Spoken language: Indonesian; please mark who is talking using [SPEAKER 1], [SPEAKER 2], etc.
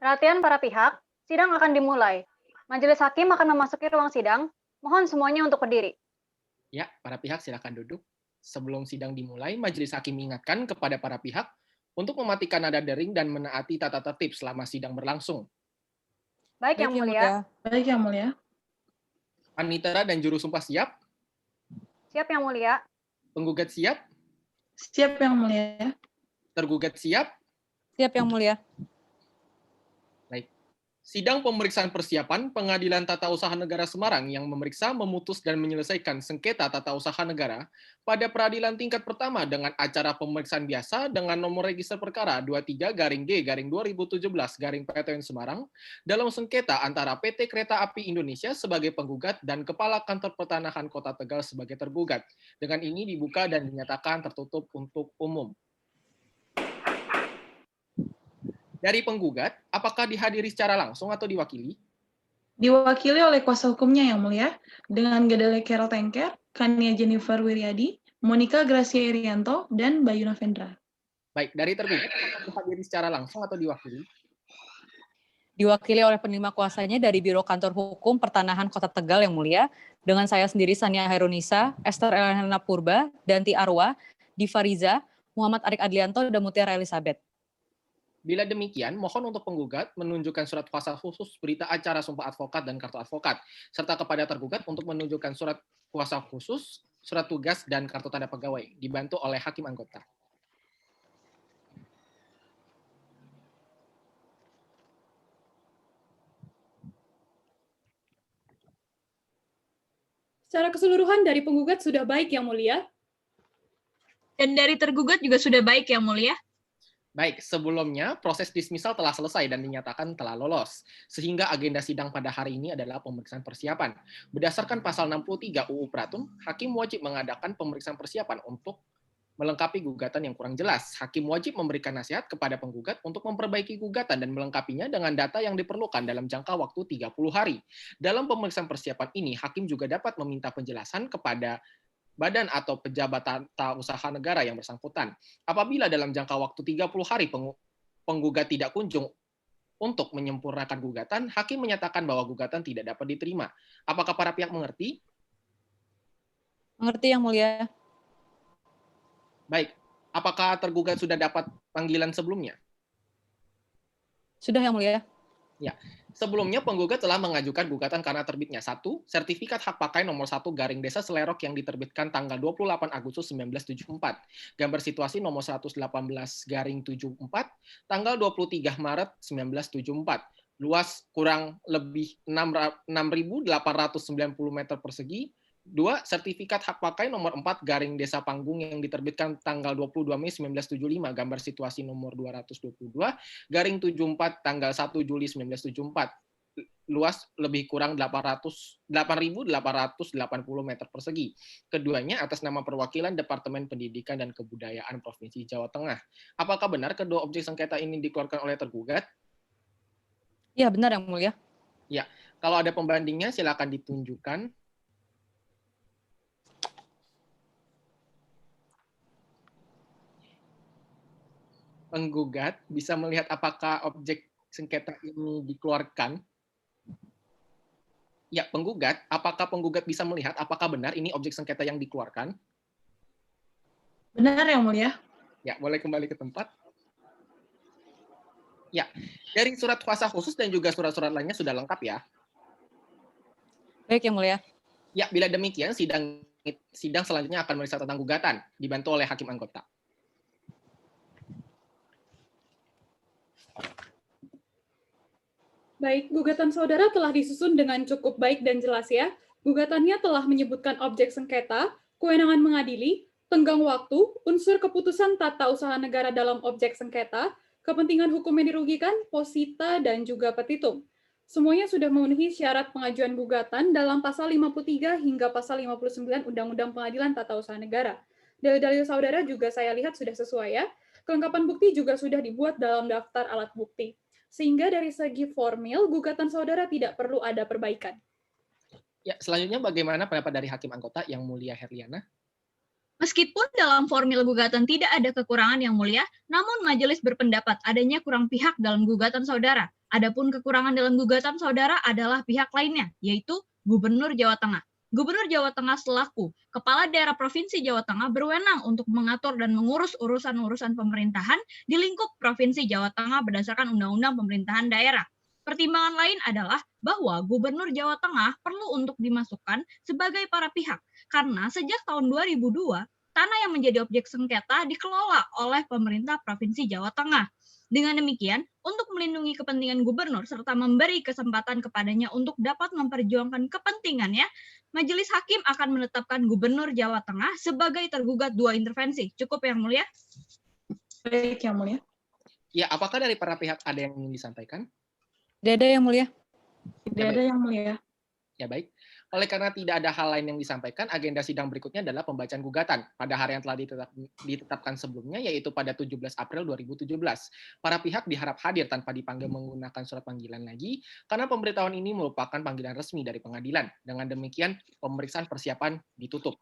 [SPEAKER 1] Perhatian para pihak, sidang akan dimulai. Majelis hakim akan memasuki ruang sidang. Mohon semuanya untuk berdiri.
[SPEAKER 2] Ya, para pihak silakan duduk. Sebelum sidang dimulai, majelis hakim mengingatkan kepada para pihak untuk mematikan nada dering dan menaati tata tertib selama sidang berlangsung.
[SPEAKER 1] Baik
[SPEAKER 3] Baik
[SPEAKER 1] Yang
[SPEAKER 3] yang
[SPEAKER 1] Mulia,
[SPEAKER 3] mulia.
[SPEAKER 4] Baik, Yang Mulia.
[SPEAKER 2] Panitera dan juru sumpah siap?
[SPEAKER 1] siap Yang Mulia,
[SPEAKER 2] Penggugat siap?
[SPEAKER 4] Siap, Yang Mulia.
[SPEAKER 2] Tergugat siap?
[SPEAKER 3] Siap yang mulia.
[SPEAKER 2] Baik. Sidang pemeriksaan persiapan Pengadilan Tata Usaha Negara Semarang yang memeriksa, memutus, dan menyelesaikan sengketa tata usaha negara pada peradilan tingkat pertama dengan acara pemeriksaan biasa dengan nomor register perkara 23-G-2017-PTN Semarang dalam sengketa antara PT Kereta Api Indonesia sebagai penggugat dan Kepala Kantor Pertanahan Kota Tegal sebagai tergugat. Dengan ini dibuka dan dinyatakan tertutup untuk umum. Dari penggugat, apakah dihadiri secara langsung atau diwakili?
[SPEAKER 4] Diwakili oleh kuasa hukumnya, Yang Mulia, dengan Gadale Carol Tengker, Kania Jennifer Wiryadi, Monica Gracia Irianto, dan Bayu Navendra.
[SPEAKER 2] Baik, dari tergugat, apakah dihadiri secara langsung atau diwakili?
[SPEAKER 3] Diwakili oleh penerima kuasanya dari Biro Kantor Hukum Pertanahan Kota Tegal yang mulia, dengan saya sendiri Sania Hairunisa, Esther Elena Purba, Danti Arwa, Diva Riza, Muhammad Arik Adlianto, dan Mutiara Elizabeth.
[SPEAKER 2] Bila demikian, mohon untuk penggugat menunjukkan surat kuasa khusus berita acara sumpah advokat dan kartu advokat, serta kepada tergugat untuk menunjukkan surat kuasa khusus, surat tugas, dan kartu tanda pegawai, dibantu oleh hakim anggota.
[SPEAKER 5] Secara keseluruhan dari penggugat sudah baik, Yang Mulia.
[SPEAKER 6] Dan dari tergugat juga sudah baik, Yang Mulia.
[SPEAKER 2] Baik, sebelumnya proses dismisal telah selesai dan dinyatakan telah lolos, sehingga agenda sidang pada hari ini adalah pemeriksaan persiapan. Berdasarkan pasal 63 UU Pratum, hakim wajib mengadakan pemeriksaan persiapan untuk melengkapi gugatan yang kurang jelas. Hakim wajib memberikan nasihat kepada penggugat untuk memperbaiki gugatan dan melengkapinya dengan data yang diperlukan dalam jangka waktu 30 hari. Dalam pemeriksaan persiapan ini, hakim juga dapat meminta penjelasan kepada badan atau pejabat tata usaha negara yang bersangkutan. Apabila dalam jangka waktu 30 hari penggugat tidak kunjung untuk menyempurnakan gugatan, hakim menyatakan bahwa gugatan tidak dapat diterima. Apakah para pihak mengerti?
[SPEAKER 3] Mengerti yang mulia.
[SPEAKER 2] Baik. Apakah tergugat sudah dapat panggilan sebelumnya?
[SPEAKER 3] Sudah yang mulia.
[SPEAKER 2] Ya. Sebelumnya penggugat telah mengajukan gugatan karena terbitnya 1. Sertifikat hak pakai nomor 1 garing Desa Selerok yang diterbitkan tanggal 28 Agustus 1974. Gambar situasi nomor 118 garing 74 tanggal 23 Maret 1974. Luas kurang lebih 6.890 meter persegi. 2. Sertifikat hak pakai nomor 4 garing Desa Panggung yang diterbitkan tanggal 22 Mei 1975, gambar situasi nomor 222 garing 74 tanggal 1 Juli 1974. Luas lebih kurang 8.880 meter persegi. Keduanya atas nama perwakilan Departemen Pendidikan dan Kebudayaan Provinsi Jawa Tengah. Apakah benar kedua objek sengketa ini dikeluarkan oleh tergugat?
[SPEAKER 3] Iya, benar yang mulia.
[SPEAKER 2] Ya, kalau ada pembandingnya silakan ditunjukkan. Penggugat bisa melihat apakah objek sengketa ini dikeluarkan. Ya, penggugat, apakah penggugat bisa melihat apakah benar ini objek sengketa yang dikeluarkan?
[SPEAKER 4] Benar, Yang Mulia.
[SPEAKER 2] Ya, boleh kembali ke tempat. Ya, dari surat kuasa khusus dan juga surat-surat lainnya sudah lengkap ya.
[SPEAKER 3] Baik yang mulia.
[SPEAKER 2] Ya, bila demikian sidang selanjutnya akan memeriksa tentang gugatan, dibantu oleh hakim anggota.
[SPEAKER 5] Baik, gugatan saudara telah disusun dengan cukup baik dan jelas ya. Gugatannya telah menyebutkan objek sengketa, kewenangan mengadili, tenggang waktu, unsur keputusan tata usaha negara dalam objek sengketa, kepentingan hukum yang dirugikan, posita, dan juga petitum. Semuanya sudah memenuhi syarat pengajuan gugatan dalam pasal 53 hingga pasal 59 Undang-Undang Pengadilan Tata Usaha Negara. Dalil-dalil saudara juga saya lihat sudah sesuai ya. Kelengkapan bukti juga sudah dibuat dalam daftar alat bukti. Sehingga dari segi formil, gugatan saudara tidak perlu ada perbaikan.
[SPEAKER 2] Ya, selanjutnya bagaimana pendapat dari hakim anggota yang mulia Herliana?
[SPEAKER 6] Meskipun dalam formil gugatan tidak ada kekurangan yang mulia, namun majelis berpendapat adanya kurang pihak dalam gugatan saudara. Adapun kekurangan dalam gugatan saudara adalah pihak lainnya, yaitu Gubernur Jawa Tengah. Gubernur Jawa Tengah selaku Kepala Daerah Provinsi Jawa Tengah berwenang untuk mengatur dan mengurus urusan-urusan pemerintahan di lingkup Provinsi Jawa Tengah berdasarkan Undang-Undang Pemerintahan Daerah. Pertimbangan lain adalah bahwa Gubernur Jawa Tengah perlu untuk dimasukkan sebagai para pihak, karena sejak tahun 2002, tanah yang menjadi objek sengketa dikelola oleh pemerintah Provinsi Jawa Tengah. Dengan demikian, untuk melindungi kepentingan gubernur serta memberi kesempatan kepadanya untuk dapat memperjuangkan kepentingannya, Majelis Hakim akan menetapkan Gubernur Jawa Tengah sebagai tergugat 2 intervensi. Cukup Yang Mulia?
[SPEAKER 4] Baik, Yang Mulia.
[SPEAKER 2] Ya, apakah dari para pihak ada yang ingin disampaikan?
[SPEAKER 3] Tidak ada Yang Mulia.
[SPEAKER 4] Tidak ada, Yang Mulia.
[SPEAKER 2] Ya, baik. Oleh karena tidak ada hal lain yang disampaikan, agenda sidang berikutnya adalah pembacaan gugatan pada hari yang telah ditetapkan sebelumnya, yaitu pada 17 April 2017. Para pihak diharap hadir tanpa dipanggil menggunakan surat panggilan lagi, karena pemberitahuan ini merupakan panggilan resmi dari pengadilan. Dengan demikian, pemeriksaan persiapan ditutup.